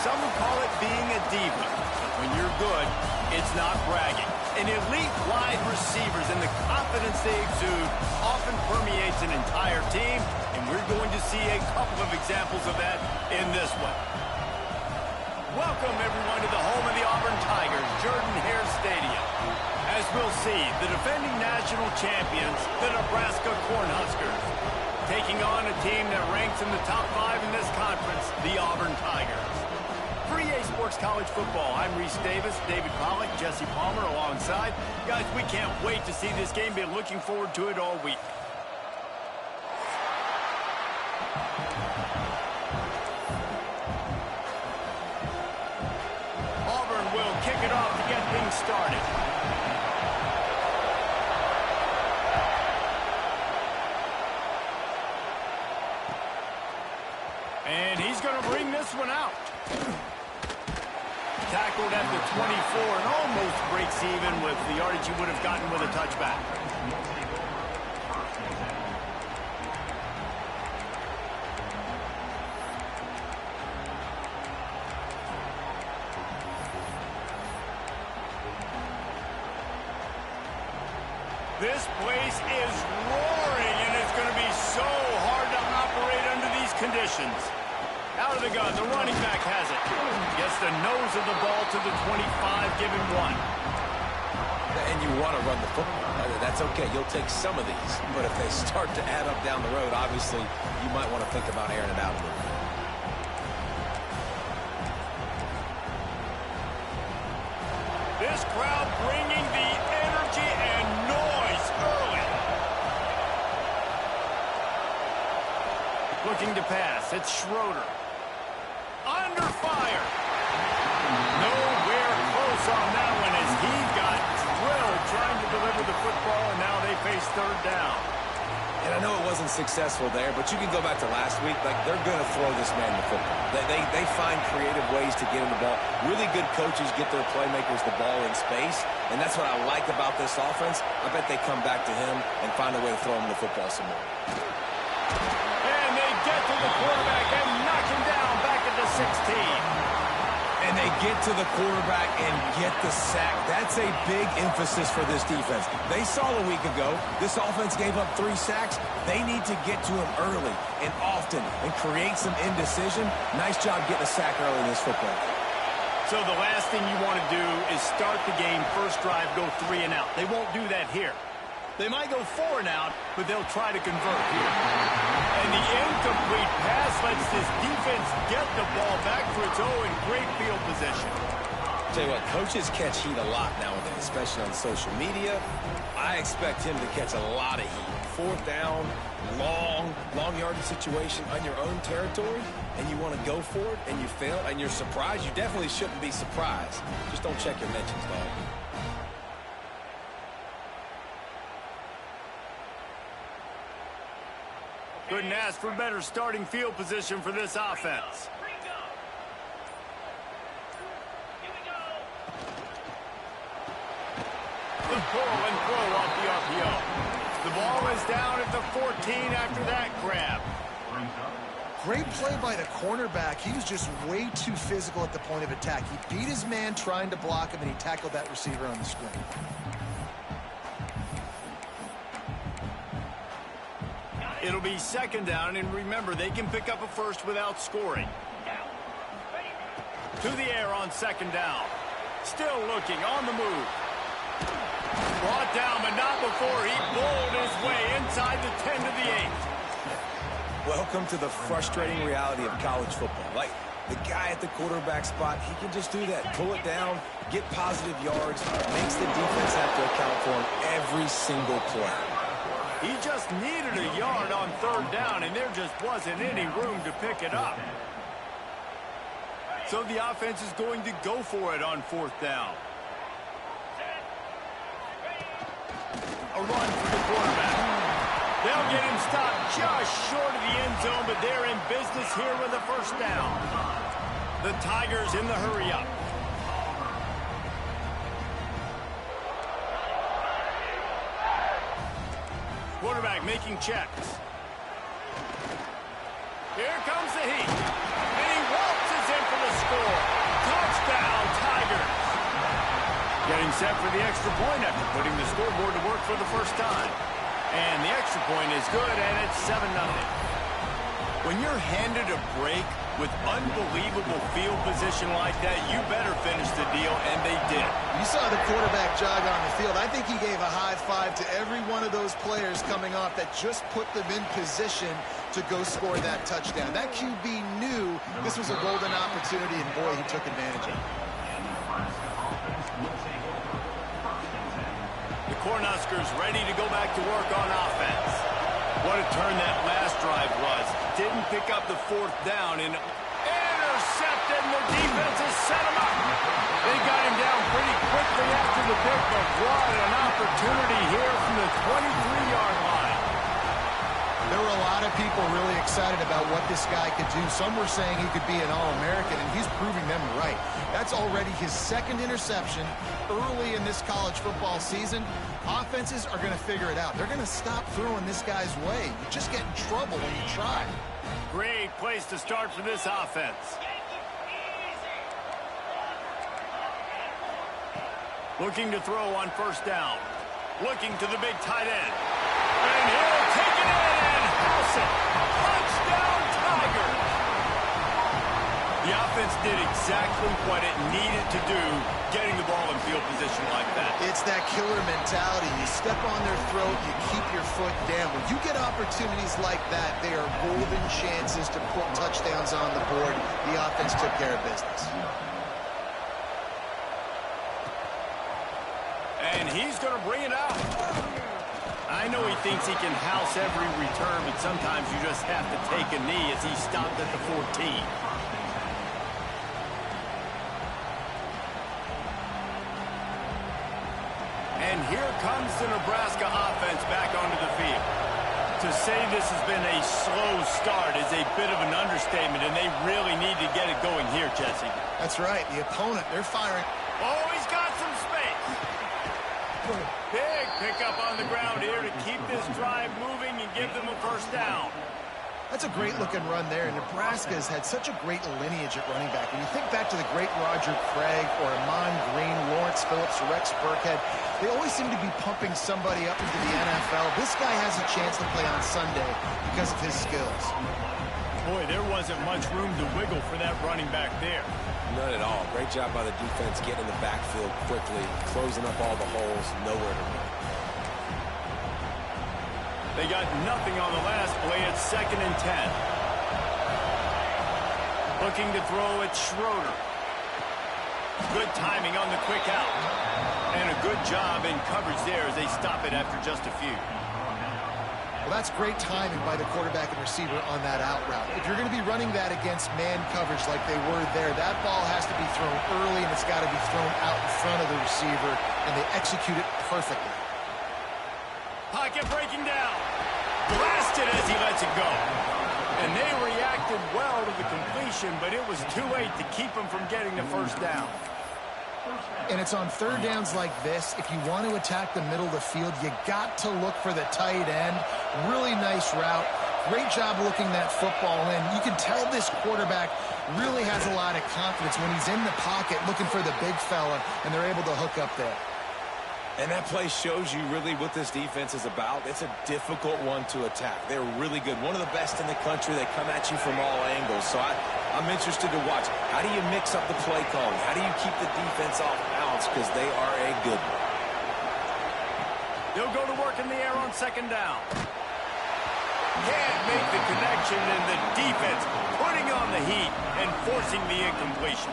Some would call it being a diva. But when you're good, it's not bragging. An elite wide receivers and the confidence they exude often permeates an entire team, and we're going to see a couple of examples of that in this one. Welcome, everyone, to the home of the Auburn Tigers, Jordan-Hare Stadium. As we'll see, the defending national champions, the Nebraska Cornhuskers, taking on a team that ranks in the top 5 in this conference, the Auburn Tigers. For EA Sports College Football, I'm Reese Davis, David Pollack, Jesse Palmer alongside. Guys, we can't wait to see this game. Been looking forward to it all week. Auburn will kick it off to get things started. And he's going to bring this one out. Tackled at the 24 and almost breaks even with the yardage he would have gotten with a touchback. This place is roaring, and it's going to be so hard to operate under these conditions. Out of the gun, the running back has it. Gets the nose of the ball to the 25, given 1. And you want to run the football. That's okay. You'll take some of these. But if they start to add up down the road, obviously, you might want to think about airing it out a little bit. This crowd bringing the energy and noise early. Looking to pass. It's Schroeder. Under fire. Nowhere close on that one as he got drilled trying to deliver the football, and now they face third down. And I know it wasn't successful there, but you can go back to last week. Like, they're going to throw this man the football. They find creative ways to get him the ball. Really good coaches get their playmakers the ball in space, and that's what I like about this offense. I bet they come back to him and find a way to throw him the football some more. And they get to the quarterback and knock him down back at the 16. And they get to the quarterback and get the sack. That's a big emphasis for this defense. They saw a week ago, this offense gave up 3 sacks. They need to get to him early and often and create some indecision. Nice job getting a sack early in this football game. So the last thing you want to do is start the game, first drive, go 3 and out. They won't do that here. They might go 4 and out, but they'll try to convert here. And the incomplete pass lets this defense get the ball back for its own in great field position. Tell you what, coaches catch heat a lot nowadays, especially on social media. I expect him to catch a lot of heat. 4th down, long yardage situation on your own territory, and you want to go for it, and you fail, and you're surprised. You definitely shouldn't be surprised. Just don't check your mentions, dog. Couldn't ask for better starting field position for this offense. The pull and throw off the RPO. The ball is down at the 14 after that grab. Great play by the cornerback. He was just way too physical at the point of attack. He beat his man trying to block him, and he tackled that receiver on the screen. It'll be 2nd down, and remember, they can pick up a first without scoring. To the air on 2nd down. Still looking, on the move. Brought down, but not before he bowled his way inside the 10 to the 8. Welcome to the frustrating reality of college football. Like, the guy at the quarterback spot, he can just do that. Pull it down, get positive yards, makes the defense have to account for him every single play. He just needed a yard on 3rd down, and there just wasn't any room to pick it up. So the offense is going to go for it on 4th down. A run for the quarterback. They'll get him stopped just short of the end zone, but they're in business here with a 1st down. The Tigers in the hurry-up. Quarterback making checks. Here comes the heat. And he waltzes goes in for the score. Touchdown, Tigers. Getting set for the extra point after putting the scoreboard to work for the first time. And the extra point is good, and it's 7-0. When you're handed a break with unbelievable field position like that, you better finish the deal, and they did. You saw the quarterback jog on the field. I think he gave a high five to every one of those players coming off that just put them in position to go score that touchdown. That QB knew this was a golden opportunity, and boy, he took advantage of it. The Cornhuskers ready to go back to work on offense. What a turn that last drive was. Didn't pick up the fourth down and intercepted, and the defense has set him up. They got him down pretty quickly after the pick, but what an opportunity here from the 23-yard line. There were a lot of people really excited about what this guy could do. Some were saying he could be an All-American, and he's proving them right. That's already his second interception early in this college football season. Offenses are going to figure it out. They're going to stop throwing this guy's way. You just get in trouble when you try. Great place to start for this offense. Looking to throw on first down. Looking to the big tight end. And he'll take it in and house it. Touchdown, Tigers. The offense did exactly what it needed to do, getting the ball in field position like that. It's that killer mentality. You step on their throat, you keep your foot down. When you get opportunities like that, they are golden chances to put touchdowns on the board. The offense took care of business. And he's going to bring it out. I know he thinks he can house every return, but sometimes you just have to take a knee as he stopped at the 14. And here comes the Nebraska offense back onto the field. To say this has been a slow start is a bit of an understatement, and they really need to get it going here, Jesse. That's right. The opponent, they're firing. Oh, he's got some space. Big pickup on the ground here to keep this drive moving and give them a first down. That's a great-looking run there. Nebraska's had such a great lineage at running back. When you think back to the great Roger Craig or Amon Green, Lawrence Phillips, Rex Burkhead, they always seem to be pumping somebody up into the NFL. This guy has a chance to play on Sunday because of his skills. Boy, there wasn't much room to wiggle for that running back there. None at all. Great job by the defense getting in the backfield quickly, closing up all the holes, nowhere to run. They got nothing on the last play. It's 2nd and 10. Looking to throw at Schroeder. Good timing on the quick out. And a good job in coverage there as they stop it after just a few. Well, that's great timing by the quarterback and receiver on that out route. If you're going to be running that against man coverage like they were there, that ball has to be thrown early, and it's got to be thrown out in front of the receiver, and they execute it perfectly. Pocket breaking down. Blasted as he lets it go. And they reacted well to the completion, but it was too late to keep him from getting the first down. And it's on third downs like this. If you want to attack the middle of the field, you got to look for the tight end. Really nice route. Great job looking that football in. You can tell this quarterback really has a lot of confidence when he's in the pocket looking for the big fella, and they're able to hook up there. And that play shows you really what this defense is about. It's a difficult one to attack. They're really good. One of the best in the country. They come at you from all angles. So I'm interested to watch. How do you mix up the play calling? How do you keep the defense off balance? Because they are a good one. They'll go to work in the air on 2nd down. Can't make the connection, and the defense putting on the heat and forcing the incompletion.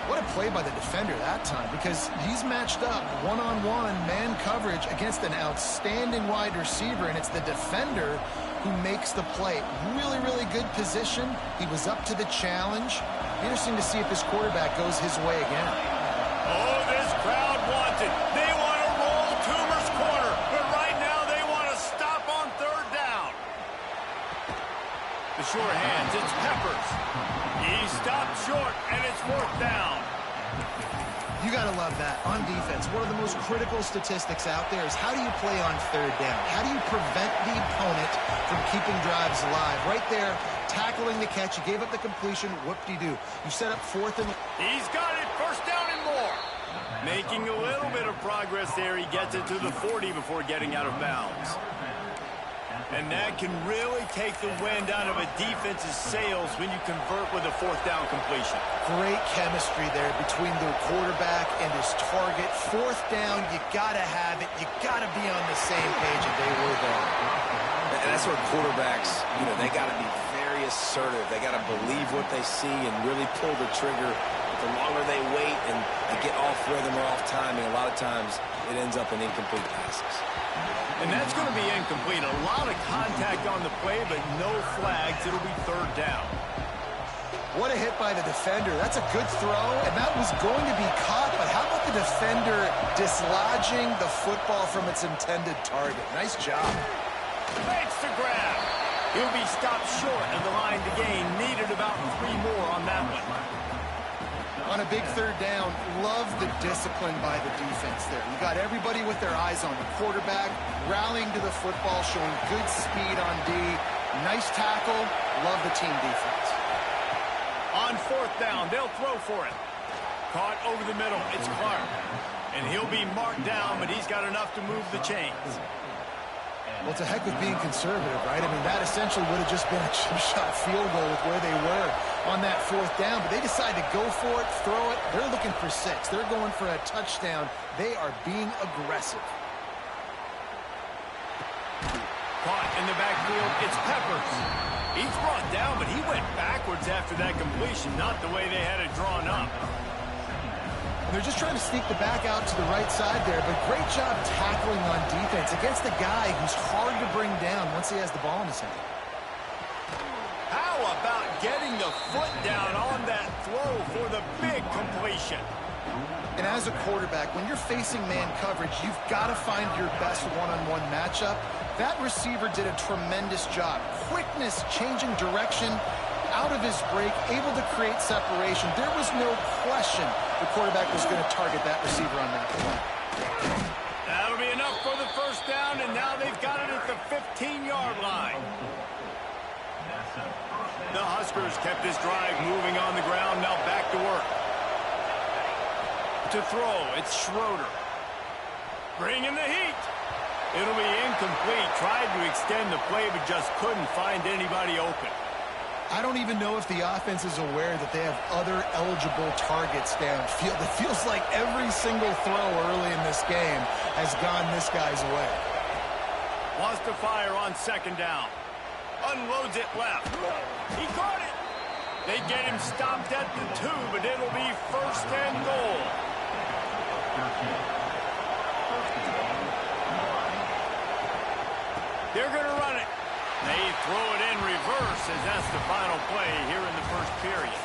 What a play by the defender that time, because he's matched up one-on-one man coverage against an outstanding wide receiver, and it's the defender who makes the play. Really, really good position. He was up to the challenge. Interesting to see if his quarterback goes his way again. Oh, this crowd wants it. They want to roll Toomer's corner, but right now they want to stop on 3rd down. The sure hands, it's Peppers. He stopped short, and it's 4th down. You got to love that. On defense, one of the most critical statistics out there is how do you play on third down? How do you prevent the opponent from keeping drives alive? Right there, tackling the catch. You gave up the completion. Whoop-de-doo. You set up fourth and... He's got it. First down and more. Making a little bit of progress there. He gets it to the 40 before getting out of bounds. And that can really take the wind out of a defense's sails when you convert with a fourth down completion. Great chemistry there between the quarterback and his target. Fourth down, you got to have it. You got to be on the same page, and they were there. And that's where quarterbacks, they got to be very assertive. They got to believe what they see and really pull the trigger. But the longer they wait and they get off rhythm or off timing, a lot of times it ends up in incomplete passes. And that's going to be incomplete. A lot of contact on the play, but no flags. It'll be third down. What a hit by the defender. That's a good throw, and that was going to be caught, but how about the defender dislodging the football from its intended target? Nice job. Makes the grab. He'll be stopped short of the line to gain. Needed about 3 more on that one. On a big third down, love the discipline by the defense there. You got everybody with their eyes on the quarterback, rallying to the football, showing good speed on D. Nice tackle. Love the team defense. On fourth down, they'll throw for it. Caught over the middle. It's Clark. And he'll be marked down, but he's got enough to move the chains. Well, it's a heck of being conservative, right? I mean, that essentially would have just been a chip-shot field goal with where they were on that fourth down. But they decide to go for it, throw it. They're looking for 6. They're going for a touchdown. They are being aggressive. Caught in the backfield. It's Peppers. He's brought down, but he went backwards after that completion, not the way they had it drawn up. They're just trying to sneak the back out to the right side there, but great job tackling on defense against a guy who's hard to bring down once he has the ball in his hand. How about getting the foot down on that throw for the big completion? And as a quarterback, when you're facing man coverage, you've got to find your best one-on-one matchup. That receiver did a tremendous job. Quickness, changing direction, out of his break, able to create separation. There was no question the quarterback was going to target that receiver on that play. That'll be enough for the first down, and now they've got it at the 15-yard line. The Huskers kept this drive moving on the ground, now back to work. To throw, it's Schroeder. Bringing the heat. It'll be incomplete. Tried to extend the play, but just couldn't find anybody open. I don't even know if the offense is aware that they have other eligible targets downfield. It feels like every single throw early in this game has gone this guy's way. Wants to fire on second down. Unloads it left. He caught it. They get him stopped at the 2, but it'll be first and goal. They're going to run it. They throw it in reverse as that's the final play here in the first period.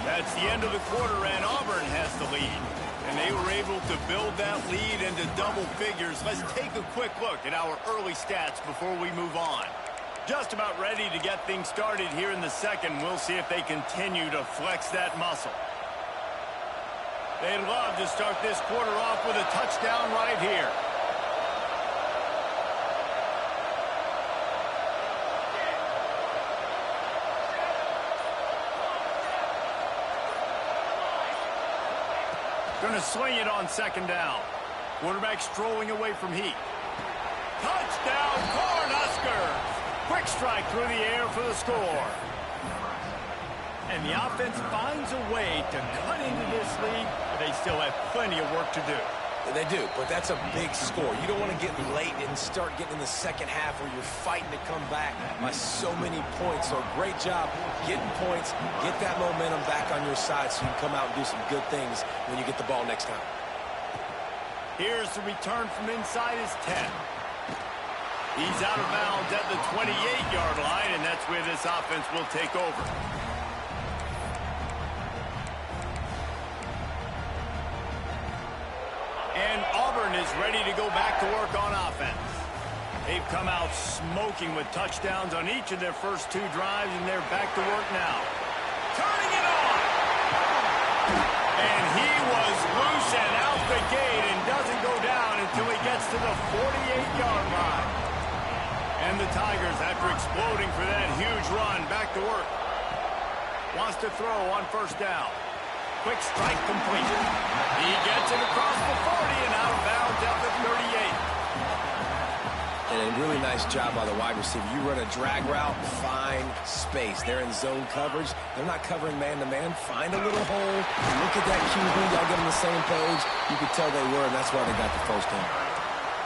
That's the end of the quarter, and Auburn has the lead. And they were able to build that lead into double figures. Let's take a quick look at our early stats before we move on. Just about ready to get things started here in the second. We'll see if they continue to flex that muscle. They'd love to start this quarter off with a touchdown right here. Going to swing it on second down. Quarterback strolling away from heat. Touchdown, Cornhuskers! Quick strike through the air for the score. And the offense finds a way to cut into this lead, but they still have plenty of work to do. They do, but that's a big score. You don't want to get late and start getting in the second half where you're fighting to come back by so many points. So great job getting points, get that momentum back on your side so you can come out and do some good things when you get the ball next time. Here's the return from inside his 10. He's out of bounds at the 28-yard line, and that's where this offense will take over. And Auburn is ready to go back to work on offense. They've come out smoking with touchdowns on each of their first 2 drives, and they're back to work now. Turning it on! And he was loose and out the gate and doesn't go down until he gets to the 48-yard line. And the Tigers, after exploding for that huge run, back to work. Wants to throw on first down. Quick strike complete. He gets it across the 40 and out of bounds out to 38. And a really nice job by the wide receiver. You run a drag route, find space. They're in zone coverage. They're not covering man-to-man. Find a little hole. Look at that QB. Y'all get on the same page. You could tell they were, and that's why they got the first down.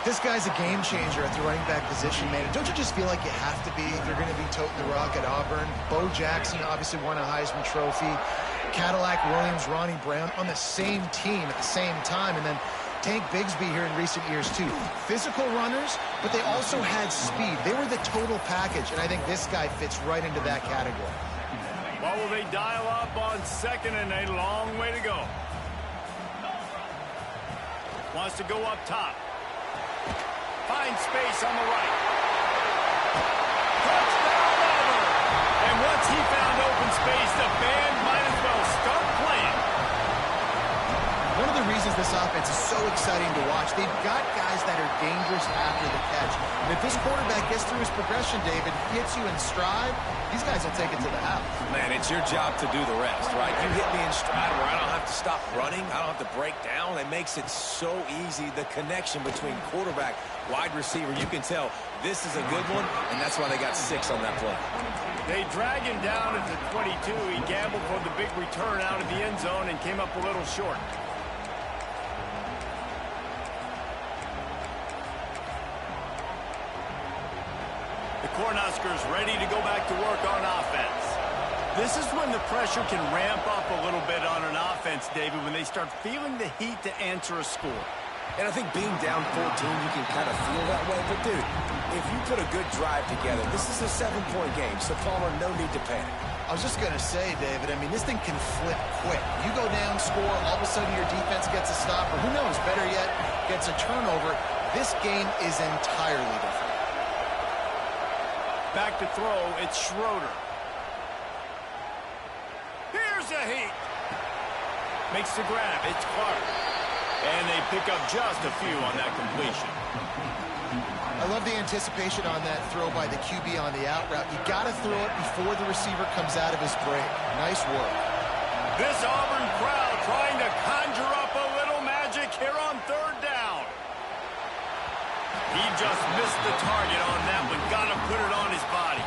This guy's a game changer at the running back position, man. Don't you just feel like you have to be if you're going to be toting the rock at Auburn? Bo Jackson obviously won a Heisman Trophy. Cadillac Williams, Ronnie Brown on the same team at the same time. And then Tank Bigsby here in recent years, too. Physical runners, but they also had speed. They were the total package, and I think this guy fits right into that category. Well, will they dial up on second and a long way to go? Wants to go up top. Finds space on the right. Touchdown Auburn! And once he found open space, the band might as well start playing. One of the reasons this offense is so exciting to watch, they've got guys that are dangerous after the catch. And if this quarterback gets through his progression, David, hits you in stride, these guys will take it to the house. Man, it's your job to do the rest, right? You hit me in stride where I don't have to stop running. I don't have to break down. It makes it so easy. The connection between quarterback, wide receiver, you can tell this is a good one, and that's why they got 6 on that play. They drag him down at the 22. He gambled for the big return out of the end zone and came up a little short. Cornhuskers ready to go back to work on offense. This is when the pressure can ramp up a little bit on an offense, David, when they start feeling the heat to answer a score. And I think being down 14, you can kind of feel that way. But, dude, if you put a good drive together, this is a 7-point game, so Palmer, no need to panic. I was just going to say, David, I mean, this thing can flip quick. You go down, score, all of a sudden your defense gets a stop, or who knows, better yet, gets a turnover. This game is entirely different. Back to throw, it's Schroeder. Here's a heat. Makes the grab, it's Clark. And they pick up just a few on that completion. I love the anticipation on that throw by the QB on the out route. You got to throw it before the receiver comes out of his break. Nice work. This Auburn crowd trying to conjure up a little magic here on third down. He just missed the target on that one. Got to put it on his body.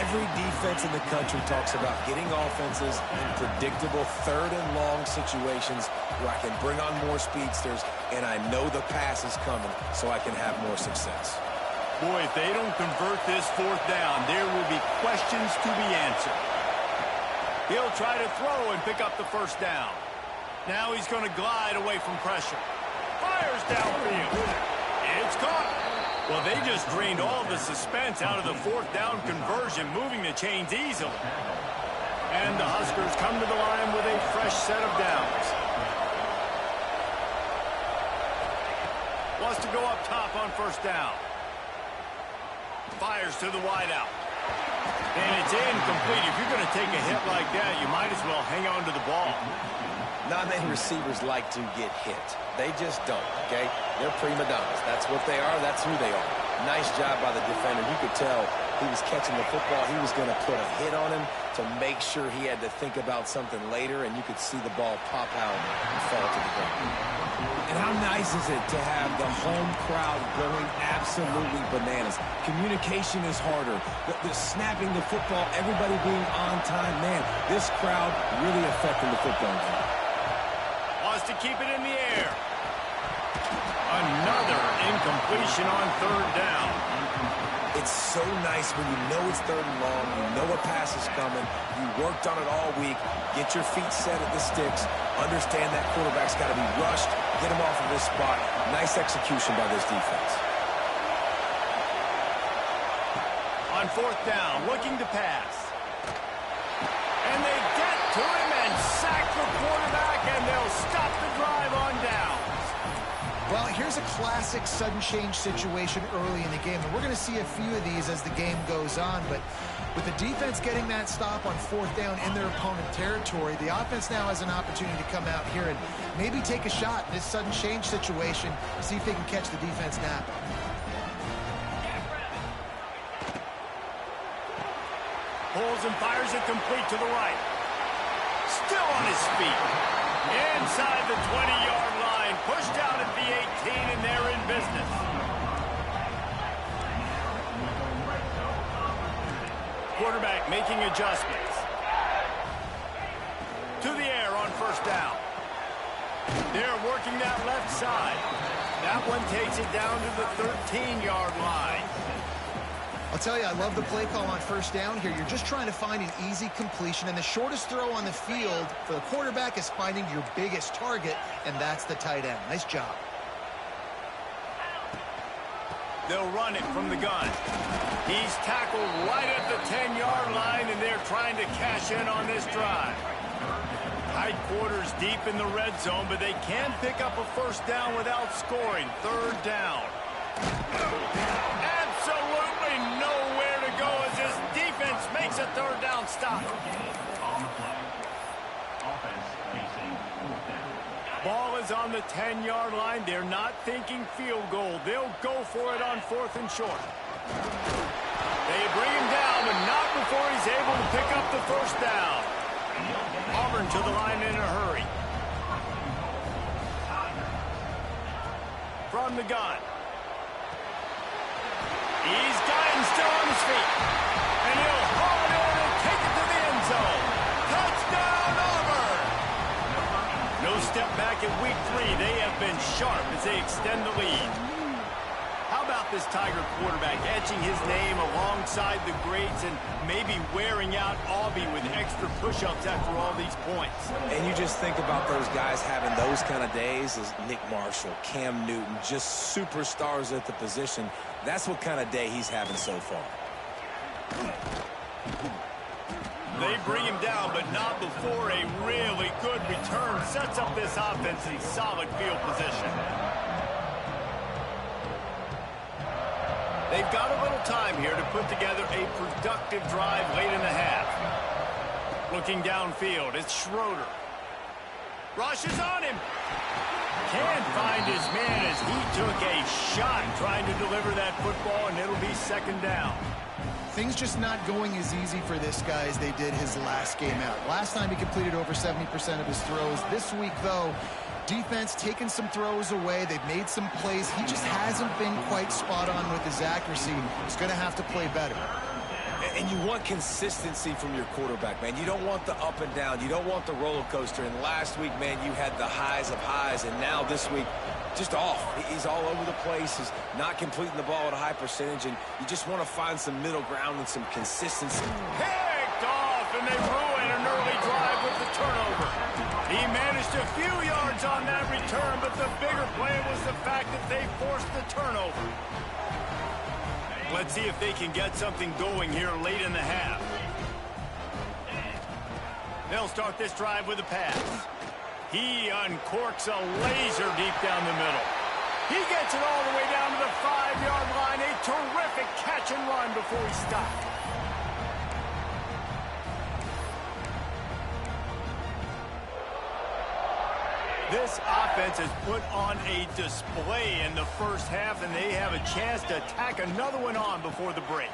Every defense in the country talks about getting offenses in predictable third and long situations where I can bring on more speedsters and I know the pass is coming so I can have more success. Boy, if they don't convert this fourth down, there will be questions to be answered. He'll try to throw and pick up the first down. Now he's going to glide away from pressure. Fires downfield. It's caught. Well, they just drained all the suspense out of the fourth down conversion, moving the chains easily. And the Huskers come to the line with a fresh set of downs. Wants to go up top on first down. Fires to the wideout. And it's incomplete. If you're going to take a hit like that, you might as well hang on to the ball. Not many receivers like to get hit. They just don't, okay? They're prima donnas. That's what they are. That's who they are. Nice job by the defender. You could tell he was catching the football. He was going to put a hit on him to make sure he had to think about something later, and you could see the ball pop out and fall to the ground. And how nice is it to have the home crowd going absolutely bananas? Communication is harder. The snapping the football, everybody being on time. Man, this crowd really affecting the football game. Wants to keep it in the air. Another incompletion on third down. It's so nice when you know it's third and long, you know a pass is coming, you worked on it all week, get your feet set at the sticks, understand that quarterback's got to be rushed, get him off of this spot. Nice execution by this defense. On fourth down, looking to pass. And they get to him and sack the quarterback, and they'll stop the drive on downs. Well, here's Here's a classic sudden change situation early in the game, and we're going to see a few of these as the game goes on, but with the defense getting that stop on 4th down in their opponent territory, the offense now has an opportunity to come out here and maybe take a shot in this sudden change situation, see if they can catch the defense napping. Pulls and fires it complete to the right. Still on his feet. Inside the 20-yard line. Pushed out at the 18, and they're in business. Quarterback making adjustments. To the air on 1st down. They're working that left side. That one takes it down to the 13-yard line. I'll tell you, I love the play call on 1st down here. You're just trying to find an easy completion, and the shortest throw on the field for the quarterback is finding your biggest target, and that's the tight end. Nice job. They'll run it from the gun. He's tackled right at the 10-yard line, and they're trying to cash in on this drive. Tight quarters deep in the red zone, but they can pick up a 1st down without scoring. 3rd down. Absolutely nowhere to go as this defense makes a 3rd down stop. Ball is on the 10-yard line. They're not thinking field goal. They'll go for it on 4th and short. They bring him down, but not before he's able to pick up the 1st down. Auburn to the line in a hurry. From the gun. He's got him still on his feet. And he'll haul it in and take it to the end zone. Touchdown, Auburn! No step back in week 3. They have been sharp as they extend the lead. How about this Tiger quarterback etching his name alongside the greats and maybe wearing out Aubie with extra push-ups after all these points? And you just think about those guys having those kind of days as Nick Marshall, Cam Newton, just superstars at the position. That's what kind of day he's having so far. They bring him down, but not before a really good return sets up this offense in solid field position. They've got a little time here to put together a productive drive late in the half. Looking downfield, it's Schroeder. Rushes on him. Can't find his man as he took a shot trying to deliver that football, and it'll be 2nd down. Things just not going as easy for this guy as they did his last game out. Last time he completed over 70% of his throws. This week, though, defense taking some throws away. They've made some plays. He just hasn't been quite spot on with his accuracy. He's going to have to play better. And you want consistency from your quarterback, man. You don't want the up and down. You don't want the roller coaster. And last week, man, you had the highs of highs. And now this week, just off. He's all over the place. He's not completing the ball at a high percentage. And you just want to find some middle ground and some consistency. Picked off, and they ruin an early drive with the turnover. He managed a few yards on that return, but the bigger play was the fact that they forced the turnover. Let's see if they can get something going here late in the half. They'll start this drive with a pass. He uncorks a laser deep down the middle. He gets it all the way down to the 5-yard line. A terrific catch and run before he stopped. This offense has put on a display in the first half, and they have a chance to tack another one on before the break.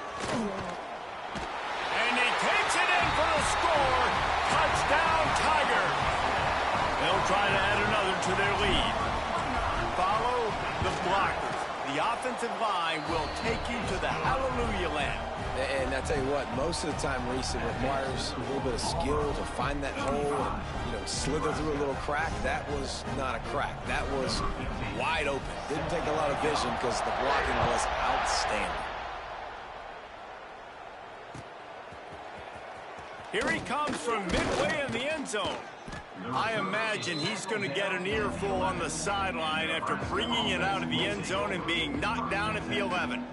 And he takes it in for the score. Touchdown, Tigers. They'll try to add another to their lead. Follow the blockers. The offensive line will take you to the hallelujah land. And I tell you what, most of the time, Reese, it requires a little bit of skill to find that hole and, slither through a little crack. That was not a crack. That was wide open. Didn't take a lot of vision because the blocking was outstanding. Here he comes from midway in the end zone. I imagine he's going to get an earful on the sideline after bringing it out of the end zone and being knocked down at the 11.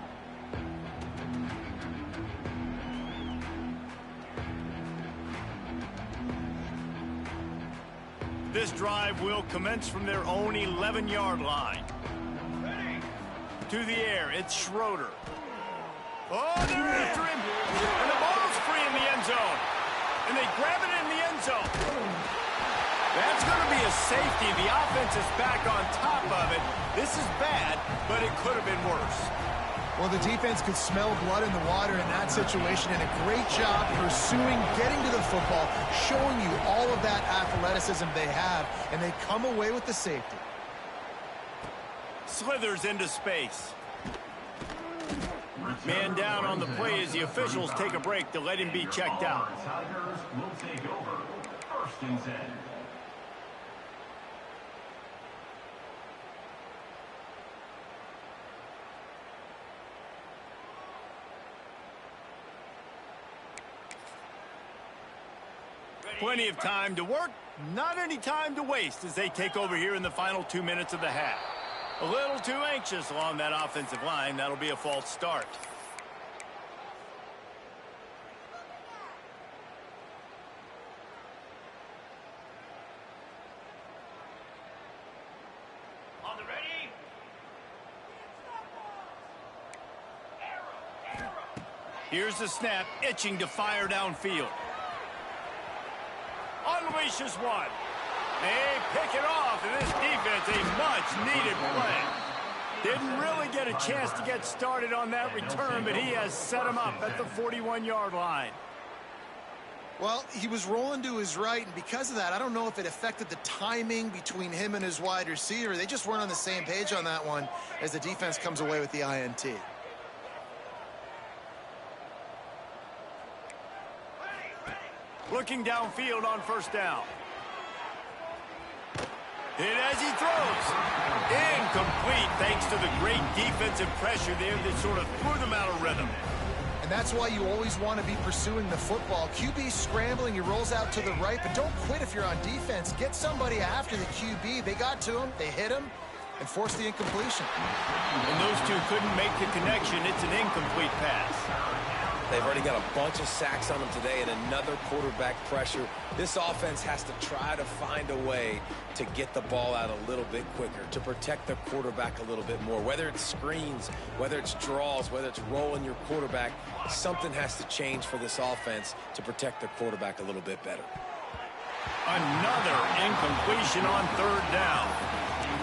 This drive will commence from their own 11-yard line. To the air, it's Schroeder. Oh, they're after him. And the ball's free in the end zone. And they grab it in the end zone. That's going to be a safety. The offense is back on top of it. This is bad, but it could have been worse. Well, the defense could smell blood in the water in that situation, and a great job pursuing, getting to the football, showing you all of that athleticism they have, and they come away with the safety. Slithers into space. Man down on the play as the officials take a break to let him be checked out. Tigers will take over. 1st and 10. Plenty of time to work, not any time to waste as they take over here in the final 2 minutes of the half. A little too anxious along that offensive line. That'll be a false start. On the ready. Here's the snap, itching to fire downfield. Unleashes one. They pick it off, and this defense, a much-needed play. Didn't really get a chance to get started on that return, but he has set him up at the 41-yard line. Well, he was rolling to his right, and because of that, I don't know if it affected the timing between him and his wide receiver. They just weren't on the same page on that one as the defense comes away with the INT. Looking downfield on 1st down. Hit as he throws. Incomplete thanks to the great defensive pressure there that sort of threw them out of rhythm. And that's why you always want to be pursuing the football. QB scrambling, he rolls out to the right, but don't quit if you're on defense. Get somebody after the QB. They got to him, they hit him, and forced the incompletion. And those two couldn't make the connection. It's an incomplete pass. They've already got a bunch of sacks on them today and another quarterback pressure. This offense has to try to find a way to get the ball out a little bit quicker, to protect their quarterback a little bit more. Whether it's screens, whether it's draws, whether it's rolling your quarterback, something has to change for this offense to protect their quarterback a little bit better. Another incompletion on 3rd down.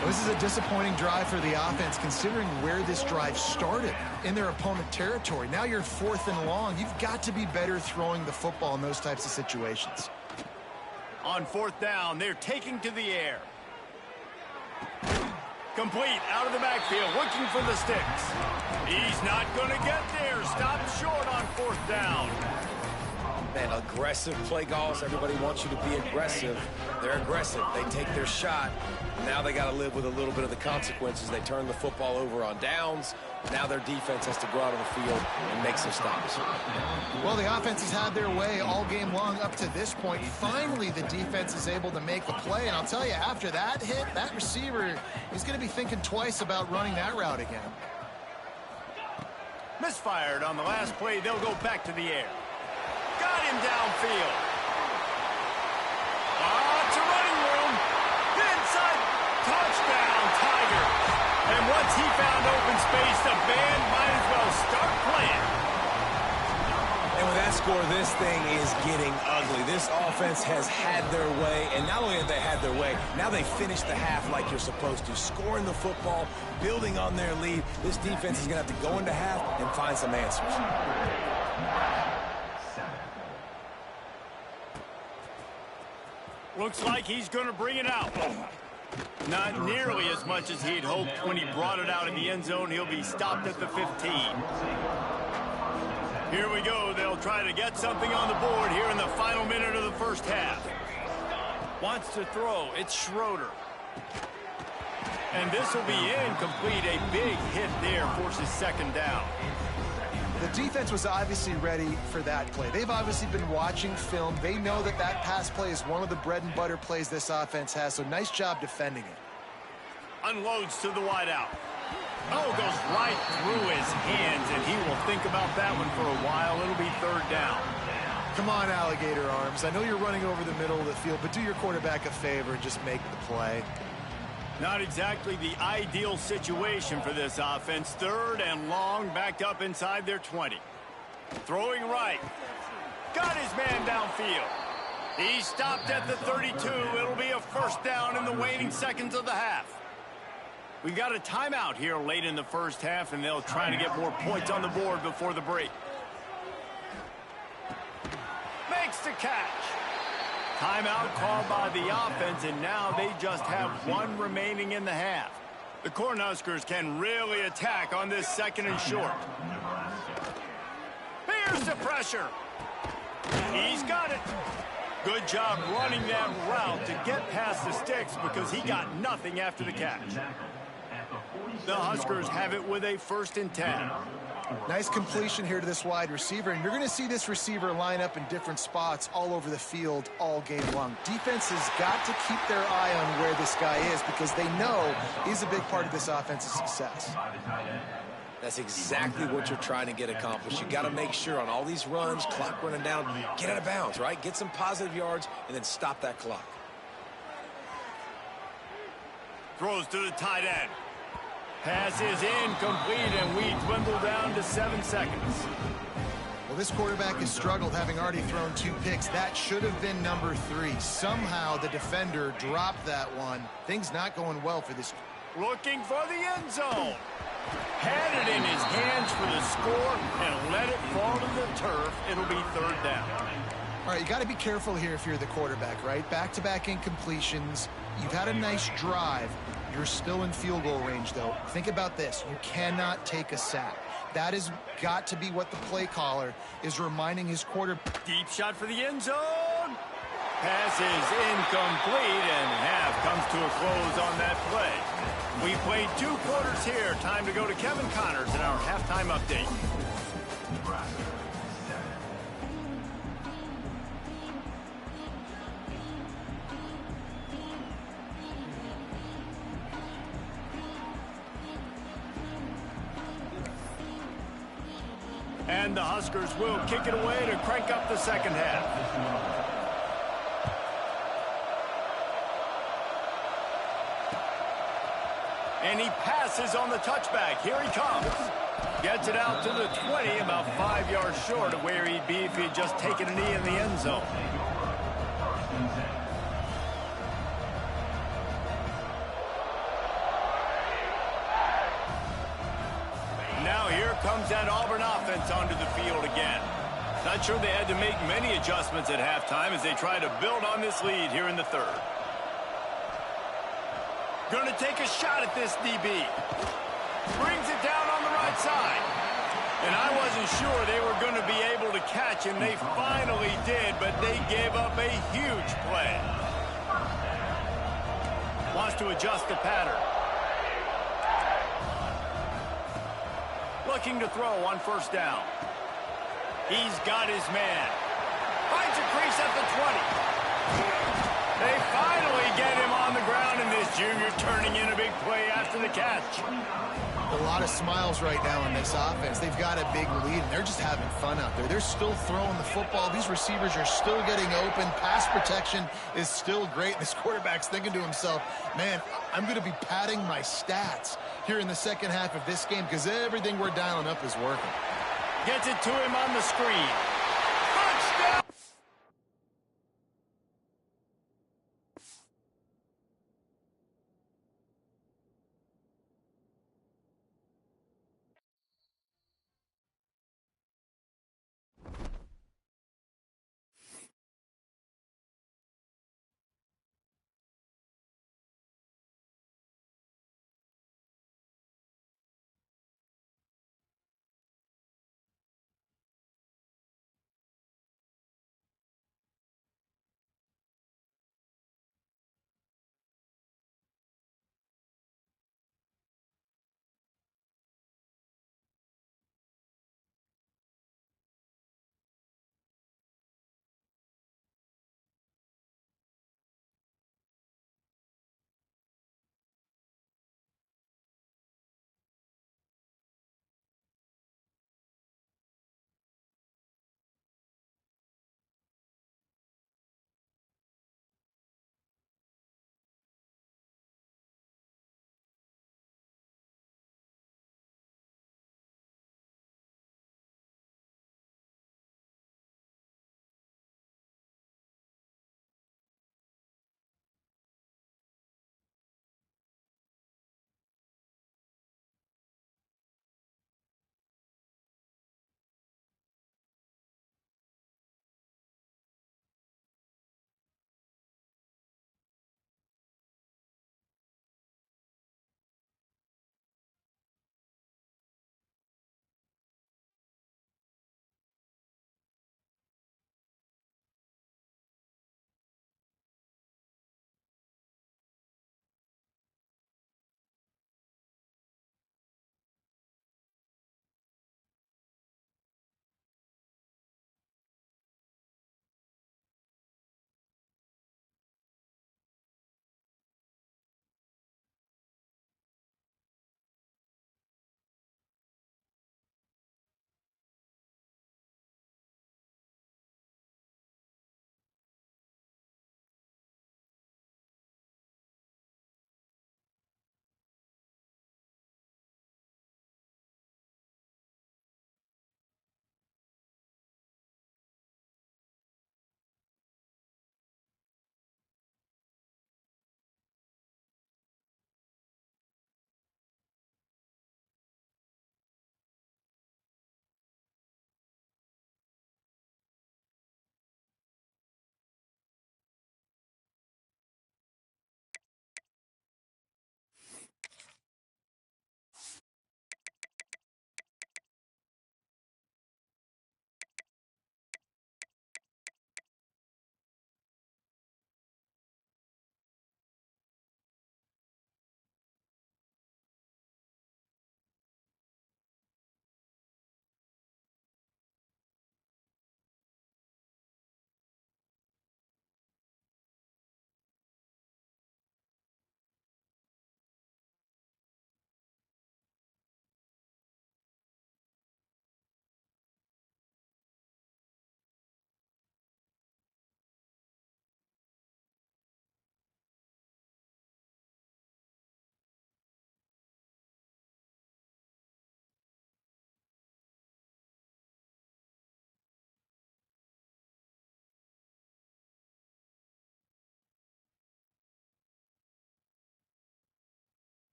Well, this is a disappointing drive for the offense considering where this drive started, in their opponent territory. Now you're 4th and long. You've got to be better throwing the football in those types of situations. On 4th down, they're taking to the air. Complete out of the backfield, looking for the sticks. He's not going to get there. Stopped short on 4th down. Man, aggressive play calls. Everybody wants you to be aggressive. They're aggressive. They take their shot. Now they got to live with a little bit of the consequences. They turn the football over on downs. Now their defense has to go out on the field and make some stops. Well, the offense has had their way all game long up to this point. Finally, the defense is able to make a play. And I'll tell you, after that hit, that receiver is going to be thinking twice about running that route again. Misfired on the last play. They'll go back to the air. Got him downfield. Lots of running room. Inside. Touchdown, Tigers. And once he found open space, the band might as well start playing. And with that score, this thing is getting ugly. This offense has had their way, and not only have they had their way, now they finish the half like you're supposed to, scoring the football, building on their lead. This defense is going to have to go into half and find some answers. Looks like he's going to bring it out. Not nearly as much as he'd hoped when he brought it out in the end zone. He'll be stopped at the 15. Here we go. They'll try to get something on the board here in the final minute of the 1st half. Wants to throw. It's Schroeder. And this will be incomplete. A big hit there forces 2nd down. The defense was obviously ready for that play. They've obviously been watching film. They know that that pass play is one of the bread and butter plays this offense has, so nice job defending it. Unloads to the wideout. Oh, goes right through his hands, and he will think about that one for a while. It'll be 3rd down. Come on, alligator arms. I know you're running over the middle of the field, but do your quarterback a favor and just make the play. Not exactly the ideal situation for this offense. 3rd and long, backed up inside their 20. Throwing right. Got his man downfield. He stopped at the 32. It'll be a first down in the waning seconds of the half. We've got a timeout here late in the first half, and they'll try to get more points on the board before the break. Makes the catch. Timeout called by the offense, and now they just have 1 remaining in the half. The Cornhuskers can really attack on this 2nd and short. Here's the pressure. He's got it. Good job running that route to get past the sticks because he got nothing after the catch. The Huskers have it with a 1st and 10. Nice completion here to this wide receiver, and you're going to see this receiver line up in different spots all over the field all game long. Defense has got to keep their eye on where this guy is because they know he's a big part of this offense's success. That's exactly what you're trying to get accomplished. You got to make sure on all these runs, clock running down, get out of bounds, right? Get some positive yards and then stop that clock. Throws to the tight end. Pass is incomplete, and we dwindle down to 7 seconds. Well, this quarterback has struggled, having already thrown 2 picks. That should have been number 3. Somehow the defender dropped that one. Things not going well for this. Looking for the end zone. Had it in his hands for the score and let it fall to the turf. It'll be 3rd down. All right, you got to be careful here if you're the quarterback, right? Back-to-back incompletions. You've had a nice drive. You're still in field goal range, though. Think about this. You cannot take a sack. That has got to be what the play caller is reminding his quarterback. Deep shot for the end zone. Pass is incomplete, and half comes to a close on that play. We played 2 quarters here. Time to go to Kevin Connors in our halftime update. And the Huskers will kick it away to crank up the 2nd half. And he passes on the touchback. Here he comes. Gets it out to the 20, about 5 yards short of where he'd be if he'd just taken a knee in the end zone. Now here comes that Auburn offense onto the field again. Not sure they had to make many adjustments at halftime as they try to build on this lead here in the 3rd. Going to take a shot at this DB. Brings it down on the right side. And I wasn't sure they were going to be able to catch him. They finally did, but they gave up a huge play. Wants to adjust the pattern. Looking to throw on 1st down. He's got his man. Finds a crease at the 20. They finally get him on the ground, and this junior turning in a big play after the catch. A lot of smiles right now in this offense. They've got a big lead, and they're just having fun out there. They're still throwing the football. These receivers are still getting open. Pass protection is still great. This quarterback's thinking to himself, man, I'm going to be padding my stats here in the 2nd half of this game because everything we're dialing up is working. Gets it to him on the screen.